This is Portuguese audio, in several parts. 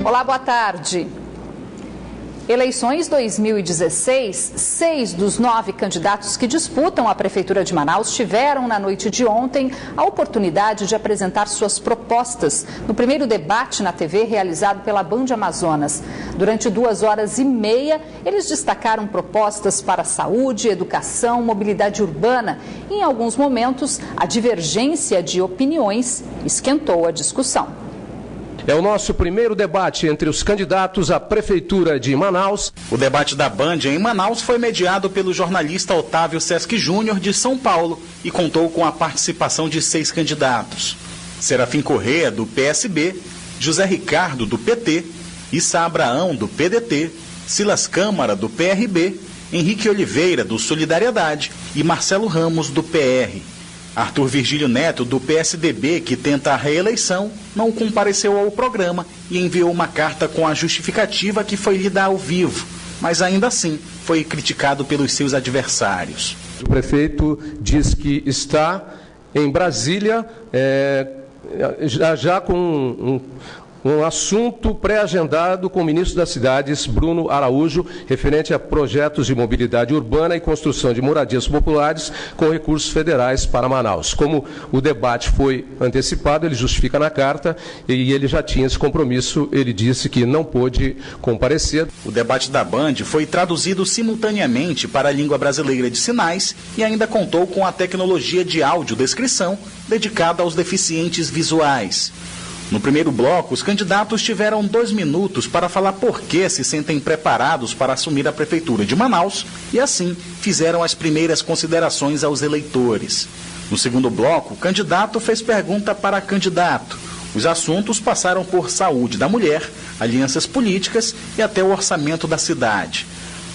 Olá, boa tarde. Eleições 2016, 6 dos 9 candidatos que disputam a Prefeitura de Manaus tiveram na noite de ontem a oportunidade de apresentar suas propostas no primeiro debate na TV realizado pela Band Amazonas. Durante 2h30, eles destacaram propostas para saúde, educação, mobilidade urbana. E, em alguns momentos, a divergência de opiniões esquentou a discussão. É o nosso primeiro debate entre os candidatos à Prefeitura de Manaus. O debate da Band em Manaus foi mediado pelo jornalista Otávio Sesc Júnior, de São Paulo, e contou com a participação de 6 candidatos. Serafim Corrêa, do PSB, José Ricardo, do PT, Issa Abraão, do PDT, Silas Câmara, do PRB, Henrique Oliveira, do Solidariedade e Marcelo Ramos, do PR. Arthur Virgílio Neto, do PSDB, que tenta a reeleição, não compareceu ao programa e enviou uma carta com a justificativa que foi lida ao vivo, mas ainda assim foi criticado pelos seus adversários. O prefeito diz que está em Brasília já com um assunto pré-agendado com o ministro das Cidades, Bruno Araújo, referente a projetos de mobilidade urbana e construção de moradias populares com recursos federais para Manaus. Como o debate foi antecipado, ele justifica na carta e ele já tinha esse compromisso, ele disse que não pôde comparecer. O debate da Band foi traduzido simultaneamente para a língua brasileira de sinais e ainda contou com a tecnologia de audiodescrição dedicada aos deficientes visuais. No primeiro bloco, os candidatos tiveram 2 minutos para falar por que se sentem preparados para assumir a Prefeitura de Manaus e, assim, fizeram as primeiras considerações aos eleitores. No segundo bloco, o candidato fez pergunta para candidato. Os assuntos passaram por saúde da mulher, alianças políticas e até o orçamento da cidade.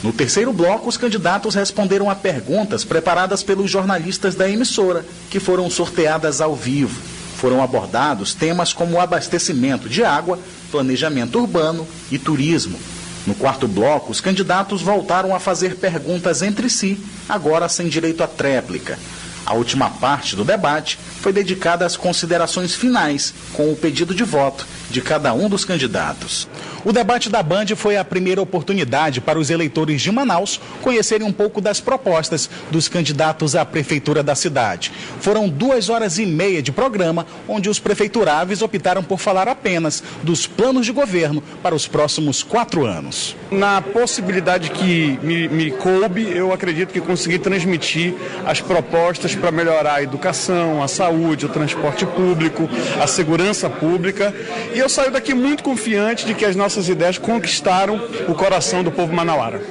No terceiro bloco, os candidatos responderam a perguntas preparadas pelos jornalistas da emissora, que foram sorteadas ao vivo. Foram abordados temas como abastecimento de água, planejamento urbano e turismo. No quarto bloco, os candidatos voltaram a fazer perguntas entre si, agora sem direito à tréplica. A última parte do debate foi dedicada às considerações finais, com o pedido de voto de cada um dos candidatos. O debate da Band foi a primeira oportunidade para os eleitores de Manaus conhecerem um pouco das propostas dos candidatos à prefeitura da cidade. Foram 2h30 de programa, onde os prefeituráveis optaram por falar apenas dos planos de governo para os próximos 4 anos. Na possibilidade que me coube, eu acredito que consegui transmitir as propostas para melhorar a educação, a saúde, o transporte público, a segurança pública. E eu saio daqui muito confiante de que as nossas ideias conquistaram o coração do povo manauara.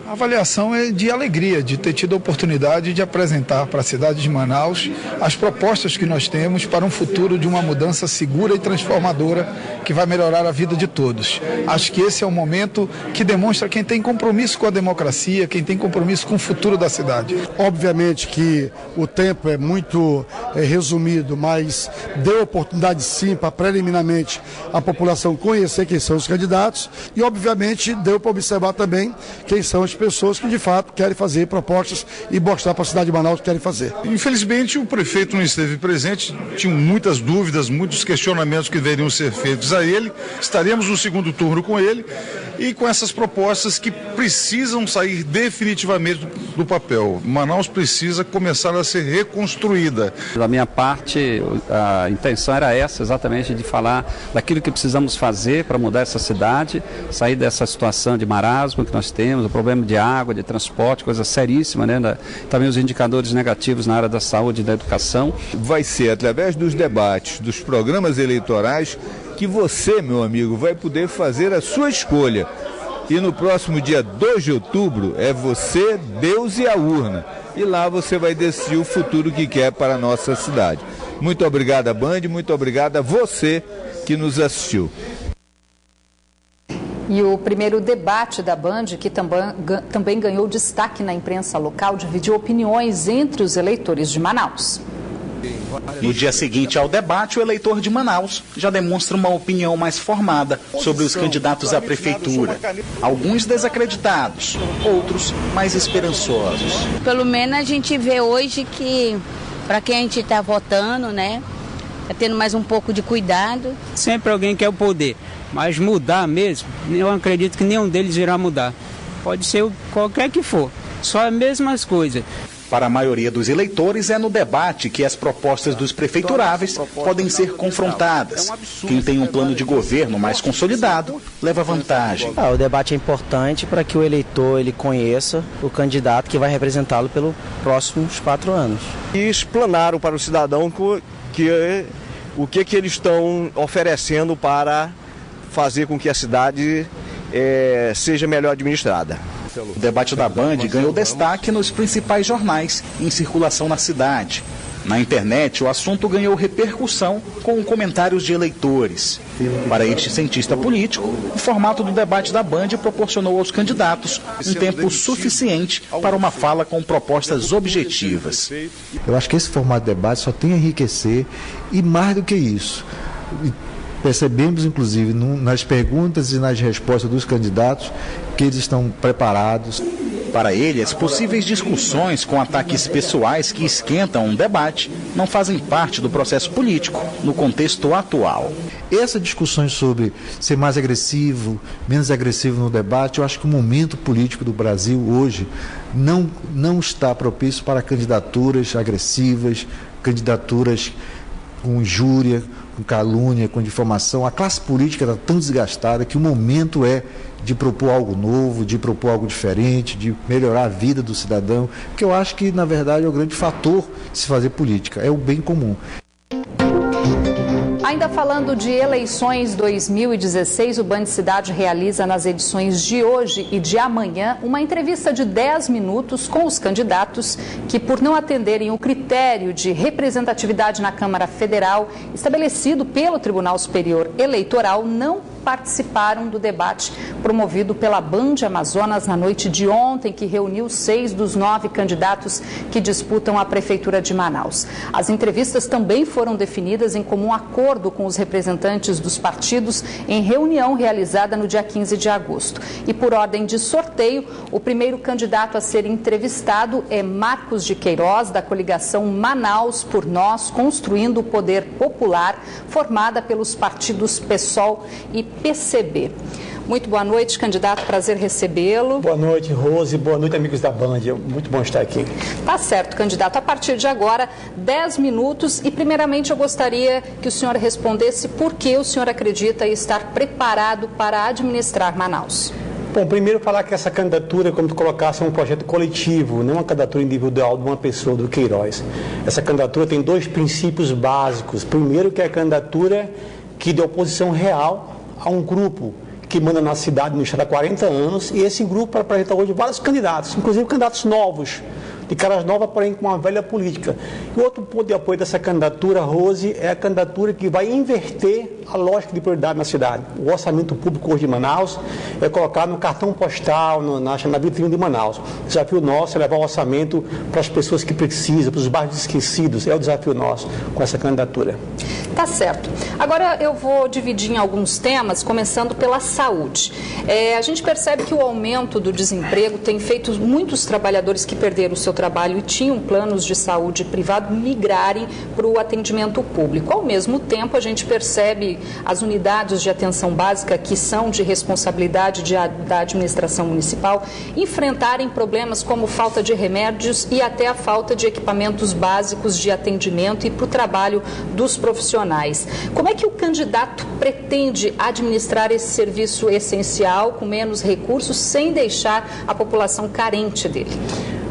A avaliação é de alegria, de ter tido a oportunidade de apresentar para a cidade de Manaus as propostas que nós temos para um futuro de uma mudança segura e transformadora que vai melhorar a vida de todos. Acho que esse é o momento que demonstra quem tem compromisso com a democracia, quem tem compromisso com o futuro da cidade. Obviamente que o tempo é muito resumido, mas deu oportunidade sim para preliminarmente a população conhecer quem são os candidatos e obviamente deu para observar também quem são as pessoas que de fato querem fazer propostas e mostrar para a cidade de Manaus que querem fazer. Infelizmente o prefeito não esteve presente, tinham muitas dúvidas, muitos questionamentos que deveriam ser feitos a ele. Estaremos no segundo turno com ele e com essas propostas que precisam sair definitivamente do papel. Manaus precisa começar a ser reconstruída. Da minha parte, a intenção era essa, exatamente, de falar daquilo que precisamos fazer para mudar essa cidade, sair dessa situação de marasmo que nós temos, o problema de água, de transporte, coisa seríssima, né? Também os indicadores negativos na área da saúde e da educação. Vai ser através dos debates, dos programas eleitorais, que você, meu amigo, vai poder fazer a sua escolha. E no próximo dia 2 de outubro é você, Deus e a urna. E lá você vai decidir o futuro que quer para a nossa cidade. Muito obrigado, Band, muito obrigado a você que nos assistiu. E o primeiro debate da Band, que também ganhou destaque na imprensa local, dividiu opiniões entre os eleitores de Manaus. No dia seguinte ao debate, o eleitor de Manaus já demonstra uma opinião mais formada sobre os candidatos à prefeitura. Alguns desacreditados, outros mais esperançosos. Pelo menos a gente vê hoje que, para quem a gente está votando, né, está tendo mais um pouco de cuidado. Sempre alguém quer o poder. Mas mudar mesmo, eu acredito que nenhum deles irá mudar. Pode ser qualquer que for, só as mesmas coisas. Para a maioria dos eleitores, é no debate que as propostas dos prefeituráveis podem ser confrontadas. Quem tem um plano de governo mais consolidado leva vantagem. O debate é importante para que o eleitor ele conheça o candidato que vai representá-lo pelos próximos 4 anos. E explanaram para o cidadão o que eles estão oferecendo para fazer com que a cidade seja melhor administrada. O debate da Band ganhou destaque nos principais jornais em circulação na cidade. Na internet, o assunto ganhou repercussão com comentários de eleitores. Para este cientista político, o formato do debate da Band proporcionou aos candidatos um tempo suficiente para uma fala com propostas objetivas. Eu acho que esse formato de debate só tem a enriquecer e mais do que isso. Percebemos, inclusive, nas perguntas e nas respostas dos candidatos que eles estão preparados. Para ele, as possíveis discussões com ataques pessoais que esquentam um debate não fazem parte do processo político no contexto atual. Essas discussões sobre ser mais agressivo, menos agressivo no debate, eu acho que o momento político do Brasil hoje não está propício para candidaturas agressivas, candidaturas com injúria, com calúnia, com difamação. A classe política está tão desgastada que o momento é de propor algo novo, de propor algo diferente, de melhorar a vida do cidadão, que eu acho que, na verdade, é o grande fator de se fazer política, é o bem comum. Ainda falando de eleições 2016, o Band Cidade realiza nas edições de hoje e de amanhã uma entrevista de 10 minutos com os candidatos que, por não atenderem o critério de representatividade na Câmara Federal estabelecido pelo Tribunal Superior Eleitoral, não participaram do debate promovido pela Band Amazonas na noite de ontem, que reuniu 6 dos 9 candidatos que disputam a Prefeitura de Manaus. As entrevistas também foram definidas em comum acordo com os representantes dos partidos em reunião realizada no dia 15 de agosto. E por ordem de sorteio, o primeiro candidato a ser entrevistado é Marcos de Queiroz, da coligação Manaus por Nós, Construindo o Poder Popular, formada pelos partidos PSOL e PCB. Muito boa noite, candidato, prazer recebê-lo. Boa noite, Rose, boa noite, amigos da Band, muito bom estar aqui. Tá certo, candidato, a partir de agora, 10 minutos e primeiramente eu gostaria que o senhor respondesse por que o senhor acredita estar preparado para administrar Manaus. Bom, primeiro falar que essa candidatura, como tu colocasse, é um projeto coletivo, não uma candidatura individual de uma pessoa, do Queiroz. Essa candidatura tem 2 princípios básicos. Primeiro, que é a candidatura que dê oposição real a um grupo que manda na cidade, no estado há 40 anos, e esse grupo apresenta hoje vários candidatos, inclusive candidatos novos, de caras novas, porém com uma velha política. E outro ponto de apoio dessa candidatura, Rose, é a candidatura que vai inverter a lógica de prioridade na cidade. O orçamento público hoje de Manaus é colocado no cartão postal, na vitrine de Manaus. O desafio nosso é levar o orçamento para as pessoas que precisam, para os bairros esquecidos. É o desafio nosso com essa candidatura. Tá certo. Agora eu vou dividir em alguns temas, começando pela saúde. A gente percebe que o aumento do desemprego tem feito muitos trabalhadores que perderam o seu trabalho e tinham planos de saúde privado migrarem para o atendimento público. Ao mesmo tempo, a gente percebe as unidades de atenção básica, que são de responsabilidade da administração municipal, enfrentarem problemas como falta de remédios e até a falta de equipamentos básicos de atendimento e para o trabalho dos profissionais. Como é que o candidato pretende administrar esse serviço essencial com menos recursos sem deixar a população carente dele?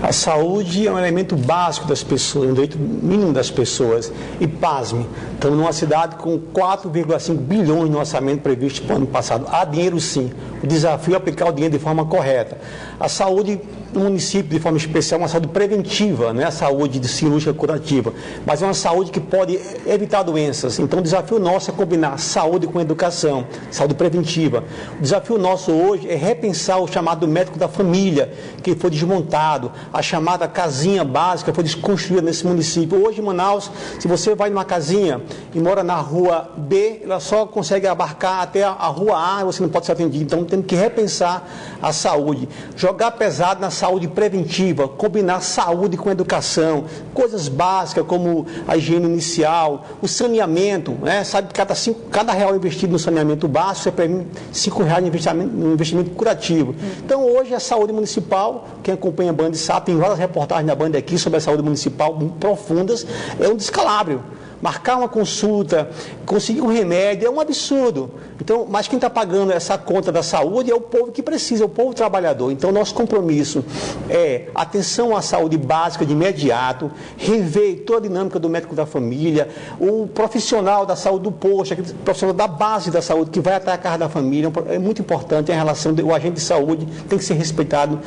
A saúde é um elemento básico das pessoas, um direito mínimo das pessoas. E pasme, estamos numa cidade com 4,5 bilhões no orçamento previsto para o ano passado. Há dinheiro sim. O desafio é aplicar o dinheiro de forma correta. A saúde no município, de forma especial, é uma saúde preventiva, não é a saúde de cirúrgica curativa, mas é uma saúde que pode evitar doenças. Então o desafio nosso é combinar saúde com educação, saúde preventiva. O desafio nosso hoje é repensar o chamado médico da família, que foi desmontado, a chamada casinha básica foi desconstruída nesse município. Hoje em Manaus, se você vai numa casinha e mora na rua B, ela só consegue abarcar até a rua A e você não pode ser atendido. Então temos que repensar a saúde, jogar pesado na saúde preventiva, combinar saúde com educação, coisas básicas como a higiene inicial, o saneamento, né? Sabe que cada real investido no saneamento básico, você previne R$5 no investimento curativo. Então, hoje, a saúde municipal, quem acompanha a Band sabe, tem várias reportagens na Band aqui sobre a saúde municipal profundas, é um descalabro. Marcar uma consulta, conseguir um remédio, é um absurdo. Então, mas quem está pagando essa conta da saúde é o povo que precisa, é o povo trabalhador. Então, nosso compromisso é atenção à saúde básica de imediato, rever toda a dinâmica do médico da família, o profissional da saúde do posto, aquele profissional da base da saúde que vai até a casa da família, é muito importante a relação do agente de saúde, tem que ser respeitado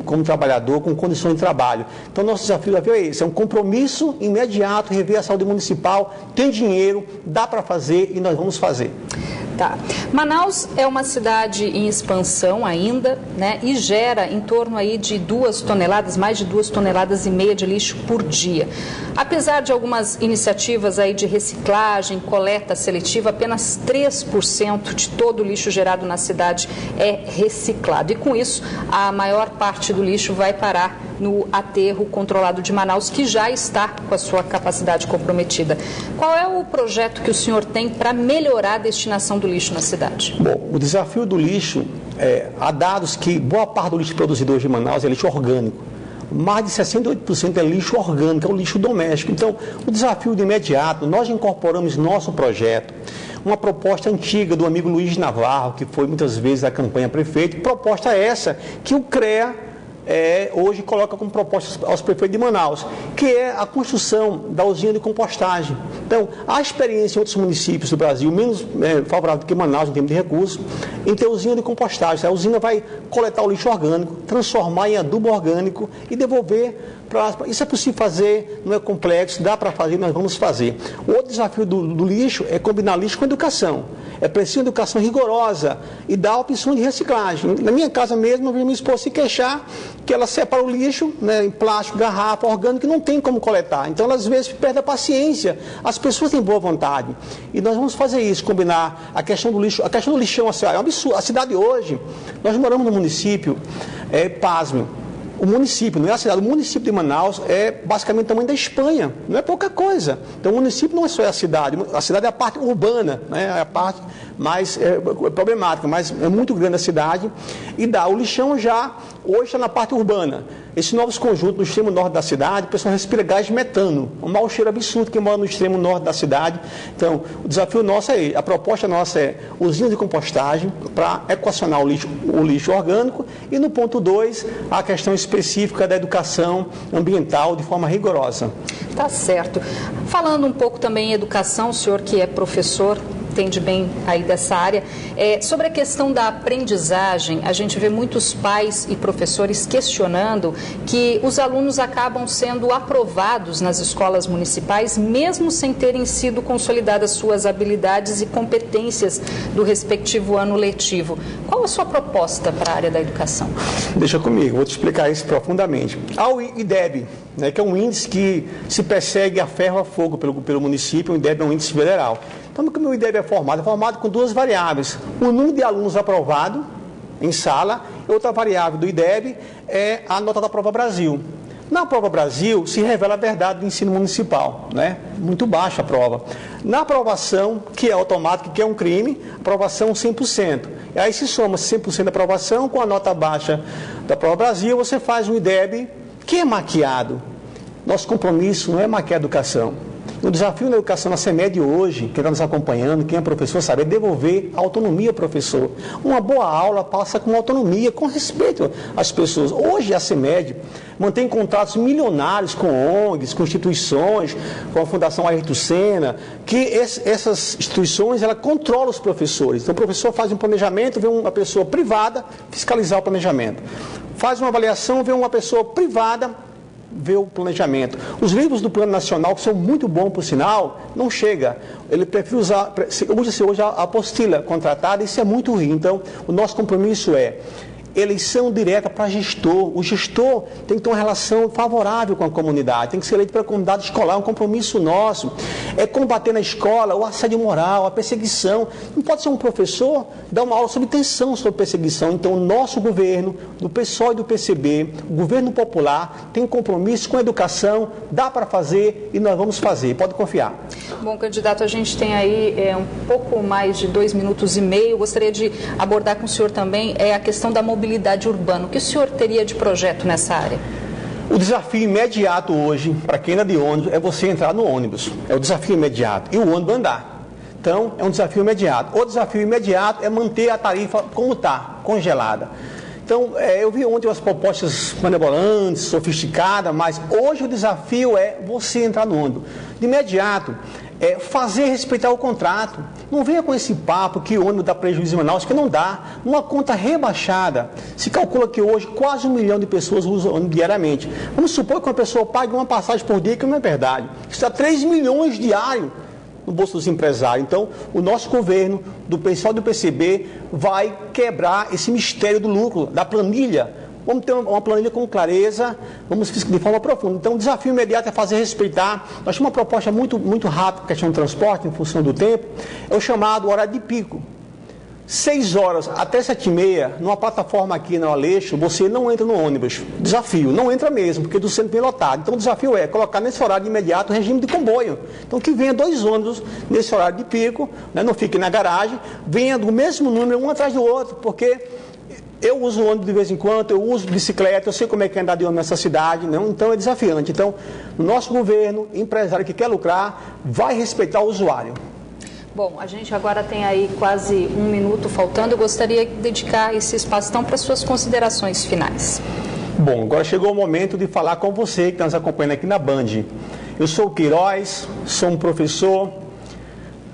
como trabalhador, com condições de trabalho. Então, nosso desafio é esse, é um compromisso imediato, rever a saúde municipal. Tem dinheiro, dá para fazer e nós vamos fazer. Tá. Manaus é uma cidade em expansão ainda, né? E gera em torno aí de 2 toneladas, mais de 2,5 toneladas de lixo por dia. Apesar de algumas iniciativas aí de reciclagem, coleta seletiva, apenas 3% de todo o lixo gerado na cidade é reciclado. E com isso, a maior parte do lixo vai parar no aterro controlado de Manaus, que já está com a sua capacidade comprometida. Qual é o projeto que o senhor tem para melhorar a destinação do lixo na cidade? Bom, o desafio do lixo, há dados que boa parte do lixo produzido hoje em Manaus é lixo orgânico. Mais de 68% é lixo orgânico, é o lixo doméstico. Então, o desafio de imediato, nós incorporamos nosso projeto, uma proposta antiga do amigo Luiz Navarro, que foi muitas vezes a campanha prefeito, proposta essa que o CREA hoje coloca como proposta aos prefeitos de Manaus, que é a construção da usina de compostagem. Então, há experiência em outros municípios do Brasil, menos favorável do que Manaus em termos de recursos, em ter usina de compostagem. A usina vai coletar o lixo orgânico, transformar em adubo orgânico e devolver para... Isso é possível fazer, não é complexo, dá para fazer, nós vamos fazer. O outro desafio do lixo é combinar lixo com educação. É preciso educação rigorosa e dar opção de reciclagem. Na minha casa mesmo, eu vi minha esposa se queixar que ela separa o lixo, né, em plástico, garrafa, orgânico, que não tem como coletar. Então, ela, às vezes, perde a paciência. As pessoas têm boa vontade. E nós vamos fazer isso, combinar a questão do lixo. A questão do lixão, assim, é um absurdo. A cidade hoje, nós moramos no município, pasme, o município, não é a cidade, o município de Manaus é basicamente o tamanho da Espanha, não é pouca coisa. Então, o município não é só a cidade é a parte urbana, né? É a parte mais problemática, mas é muito grande a cidade. E o lixão já, hoje está na parte urbana. Esses novos conjuntos no extremo norte da cidade, o pessoal respira gás metano, um mau cheiro absurdo que mora no extremo norte da cidade. Então, o desafio nosso a proposta nossa é usina de compostagem para equacionar o lixo orgânico e no ponto 2, a questão específica da educação ambiental de forma rigorosa. Tá certo. Falando um pouco também em educação, o senhor que é professor, entende bem aí dessa área, sobre a questão da aprendizagem, a gente vê muitos pais e professores questionando que os alunos acabam sendo aprovados nas escolas municipais, mesmo sem terem sido consolidadas suas habilidades e competências do respectivo ano letivo. Qual a sua proposta para a área da educação? Deixa comigo, vou te explicar isso profundamente. Há o IDEB, né, que é um índice que se persegue a ferro a fogo pelo município, o IDEB é um índice federal. Então, como o IDEB é formado com 2 variáveis. O número de alunos aprovados em sala, e outra variável do IDEB é a nota da Prova Brasil. Na Prova Brasil, se revela a verdade do ensino municipal, né? Muito baixa a prova. Na aprovação, que é automática, que é um crime, aprovação 100%. E aí se soma 100% da aprovação com a nota baixa da Prova Brasil, você faz um IDEB que é maquiado. Nosso compromisso não é maquiar a educação. O desafio na educação na CEMED hoje, quem está nos acompanhando, quem é professor, sabe, é devolver a autonomia ao professor. Uma boa aula passa com autonomia, com respeito às pessoas. Hoje a CEMED mantém contratos milionários com ONGs, com instituições, com a Fundação Ayrton Senna, que essas instituições, ela controla os professores. Então o professor faz um planejamento, vê uma pessoa privada fiscalizar o planejamento. Faz uma avaliação, vê uma pessoa privada ver o planejamento. Os livros do Plano Nacional, que são muito bons, por sinal, não chega. Ele prefere usa-se hoje a apostila contratada, e isso é muito ruim. Então, o nosso compromisso é eleição direta para gestor. O gestor tem que ter uma relação favorável com a comunidade, tem que ser eleito pela comunidade escolar, é um compromisso nosso. É combater na escola o assédio moral, a perseguição. Não pode ser um professor dar uma aula sobre tensão, sobre perseguição. Então, o nosso governo, do PSOL e do PCB, o governo popular, tem um compromisso com a educação, dá para fazer e nós vamos fazer, pode confiar. Bom, candidato, a gente tem aí um pouco mais de 2 minutos e meio. Gostaria de abordar com o senhor também a questão da mobilidade urbana. O que o senhor teria de projeto nessa área? O desafio imediato hoje, para quem anda de ônibus, é você entrar no ônibus. É o desafio imediato. E o ônibus andar. Então, é um desafio imediato. O desafio imediato é manter a tarifa como está, congelada. Então, eu vi ontem umas propostas benevolentes, sofisticadas, mas hoje o desafio é você entrar no ônibus. De imediato, fazer respeitar o contrato. Não venha com esse papo que o ônibus dá prejuízo em Manaus, que não dá. Numa conta rebaixada, se calcula que hoje quase 1 milhão de pessoas usam ônibus diariamente. Vamos supor que uma pessoa pague uma passagem por dia, que não é verdade. Isso dá 3 milhões diários no bolso dos empresários. Então, o nosso governo, do PSOL e do PCB, vai quebrar esse mistério do lucro, da planilha. Vamos ter uma planilha com clareza, vamos de forma profunda. Então, o desafio imediato é fazer respeitar. Nós temos uma proposta muito rápida, questão de transporte, em função do tempo, é o chamado horário de pico. 6 horas até 7h30, numa plataforma aqui no Aleixo, você não entra no ônibus. Desafio, não entra mesmo, porque do centro vem lotado. Então o desafio é colocar nesse horário de imediato o regime de comboio. Então que venha 2 ônibus nesse horário de pico, né, não fique na garagem, venha do mesmo número, um atrás do outro, porque eu uso ônibus de vez em quando, eu uso bicicleta, eu sei como é que é andar de ônibus nessa cidade, não? Então é desafiante. Então, o nosso governo, empresário que quer lucrar, vai respeitar o usuário. Bom, a gente agora tem aí quase 1 minuto faltando. Eu gostaria de dedicar esse espaço então para suas considerações finais. Bom, agora chegou o momento de falar com você que está nos acompanhando aqui na Band. Eu sou o Queiroz, sou um professor,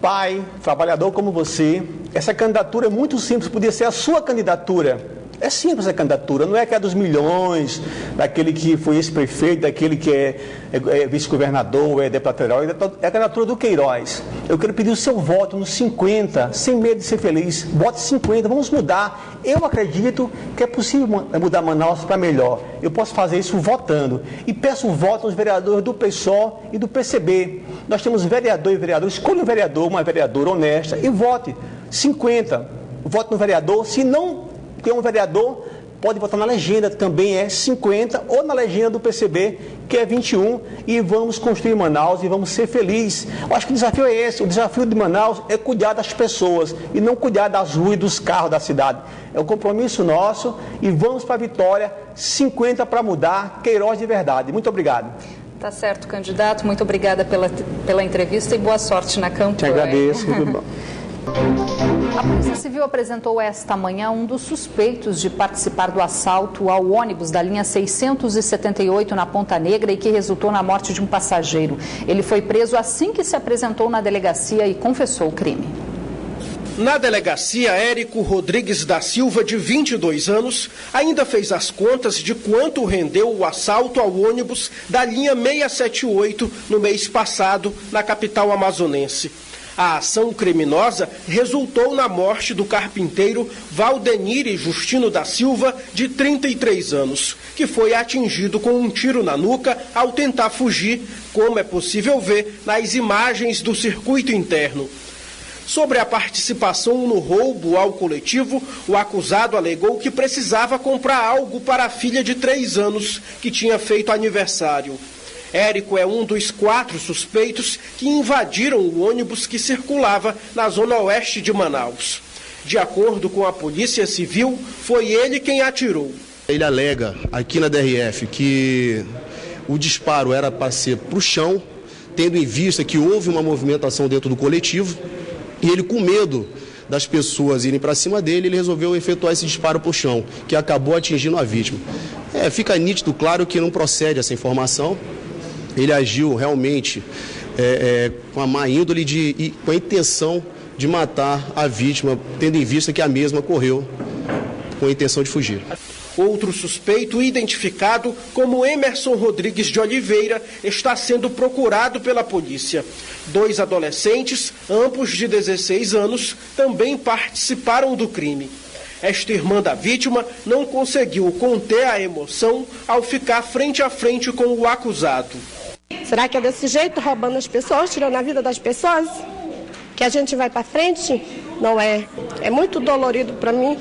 pai, trabalhador como você. Essa candidatura é muito simples, podia ser a sua candidatura. É simples a candidatura, não é que é dos milhões, daquele que foi ex-prefeito, daquele que é vice-governador, é deputado federal, é a candidatura do Queiroz. Eu quero pedir o seu voto nos 50, sem medo de ser feliz. Vote 50, vamos mudar. Eu acredito que é possível mudar Manaus para melhor. Eu posso fazer isso votando. E peço o voto aos vereadores do PSOL e do PCB. Nós temos vereador e vereador. Escolha um vereador, uma vereadora honesta e vote 50. Vote no vereador. Se não tem um vereador, pode votar na legenda, também é 50, ou na legenda do PCB, que é 21, e vamos construir Manaus e vamos ser felizes. Eu acho que o desafio é esse, o desafio de Manaus é cuidar das pessoas, e não cuidar das ruas e dos carros da cidade. É um compromisso nosso, e vamos para a vitória, 50 para mudar, Queiroz de verdade. Muito obrigado. Tá certo, candidato, muito obrigada pela entrevista e boa sorte na campanha. Te agradeço, tudo bom. A Polícia Civil apresentou esta manhã um dos suspeitos de participar do assalto ao ônibus da linha 678 na Ponta Negra e que resultou na morte de um passageiro. Ele foi preso assim que se apresentou na delegacia e confessou o crime. Na delegacia, Érico Rodrigues da Silva, de 22 anos, ainda fez as contas de quanto rendeu o assalto ao ônibus da linha 678 no mês passado, na capital amazonense. A ação criminosa resultou na morte do carpinteiro Valdenir Justino da Silva, de 33 anos, que foi atingido com um tiro na nuca ao tentar fugir, como é possível ver nas imagens do circuito interno. Sobre a participação no roubo ao coletivo, o acusado alegou que precisava comprar algo para a filha de 3 anos, que tinha feito aniversário. Érico é um dos 4 suspeitos que invadiram o ônibus que circulava na zona oeste de Manaus. De acordo com a Polícia Civil, foi ele quem atirou. Ele alega aqui na DRF que o disparo era para ser para o chão, tendo em vista que houve uma movimentação dentro do coletivo, e ele, com medo das pessoas irem para cima dele, ele resolveu efetuar esse disparo para o chão, que acabou atingindo a vítima. Fica nítido, claro, que não procede essa informação. Ele agiu realmente com a má índole e com a intenção de matar a vítima, tendo em vista que a mesma correu com a intenção de fugir. Outro suspeito, identificado como Emerson Rodrigues de Oliveira, está sendo procurado pela polícia. 2 adolescentes, ambos de 16 anos, também participaram do crime. Esta irmã da vítima não conseguiu conter a emoção ao ficar frente a frente com o acusado. Será que é desse jeito, roubando as pessoas, tirando a vida das pessoas? Que a gente vai para frente? Não é. É muito dolorido para mim.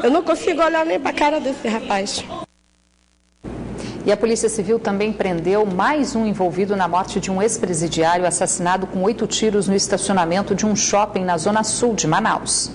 Eu não consigo olhar nem para a cara desse rapaz. E a Polícia Civil também prendeu mais um envolvido na morte de um ex-presidiário assassinado com 8 tiros no estacionamento de um shopping na zona sul de Manaus.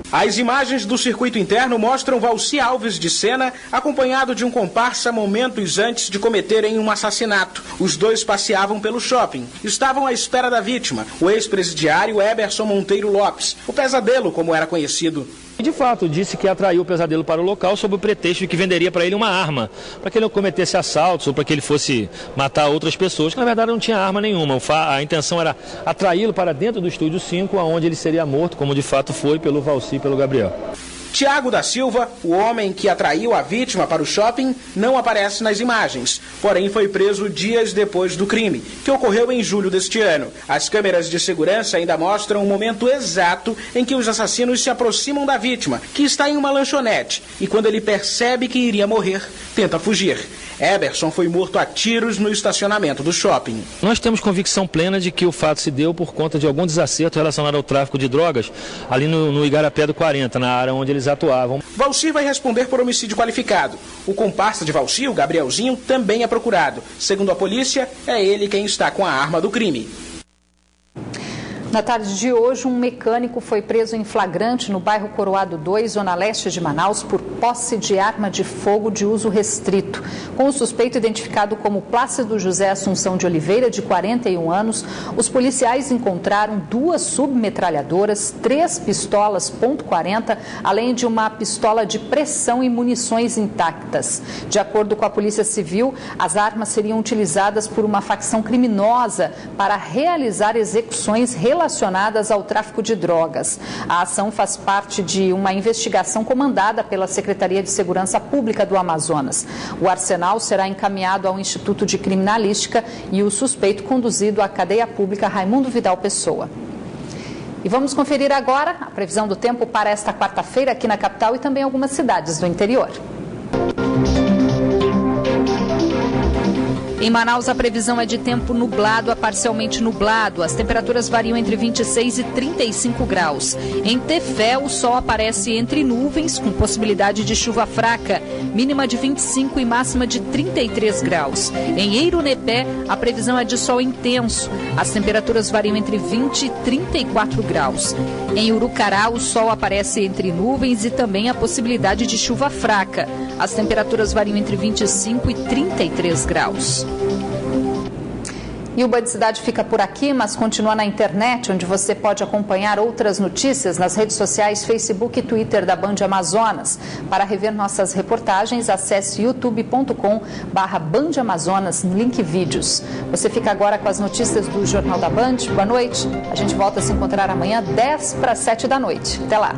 As imagens do circuito interno mostram Valci Alves de Sena acompanhado de um comparsa momentos antes de cometerem um assassinato. Os dois passeavam pelo shopping. Estavam à espera da vítima, o ex-presidiário Eberson Monteiro Lopes, o Pesadelo, como era conhecido. De fato, disse que atraiu o Pesadelo para o local sob o pretexto de que venderia para ele uma arma, para que ele não cometesse assaltos ou para que ele fosse matar outras pessoas, que na verdade não tinha arma nenhuma. A intenção era atraí-lo para dentro do Estúdio 5, onde ele seria morto, como de fato foi pelo Valci e pelo Gabriel. Tiago da Silva, o homem que atraiu a vítima para o shopping, não aparece nas imagens, porém foi preso dias depois do crime, que ocorreu em julho deste ano. As câmeras de segurança ainda mostram o momento exato em que os assassinos se aproximam da vítima, que está em uma lanchonete, e quando ele percebe que iria morrer, tenta fugir. Eberson foi morto a tiros no estacionamento do shopping. Nós temos convicção plena de que o fato se deu por conta de algum desacerto relacionado ao tráfico de drogas ali no Igarapé do 40, na área onde eles atuavam. Valci vai responder por homicídio qualificado. O comparsa de Valci, o Gabrielzinho, também é procurado. Segundo a polícia, é ele quem está com a arma do crime. Na tarde de hoje, um mecânico foi preso em flagrante no bairro Coroado 2, zona leste de Manaus, por posse de arma de fogo de uso restrito. Com o suspeito identificado como Plácido José Assunção de Oliveira, de 41 anos, os policiais encontraram 2 submetralhadoras, 3 pistolas .40, além de uma pistola de pressão e munições intactas. De acordo com a Polícia Civil, as armas seriam utilizadas por uma facção criminosa para realizar execuções relacionadas ao tráfico de drogas. A ação faz parte de uma investigação comandada pela Secretaria de Segurança Pública do Amazonas. O arsenal será encaminhado ao Instituto de Criminalística e o suspeito conduzido à cadeia pública Raimundo Vidal Pessoa. E vamos conferir agora a previsão do tempo para esta quarta-feira aqui na capital e também algumas cidades do interior. Em Manaus, a previsão é de tempo nublado a parcialmente nublado. As temperaturas variam entre 26 e 35 graus. Em Tefé, o sol aparece entre nuvens, com possibilidade de chuva fraca, mínima de 25 e máxima de 33 graus. Em Eirunepé, a previsão é de sol intenso. As temperaturas variam entre 20 e 34 graus. Em Urucará, o sol aparece entre nuvens e também a possibilidade de chuva fraca. As temperaturas variam entre 25 e 33 graus. E o Band Cidade fica por aqui, mas continua na internet, onde você pode acompanhar outras notícias nas redes sociais, Facebook e Twitter da Band Amazonas. Para rever nossas reportagens, acesse youtube.com/Band Amazonas, link vídeos. Você fica agora com as notícias do Jornal da Band. Boa noite. A gente volta a se encontrar amanhã, 6:50 da noite. Até lá.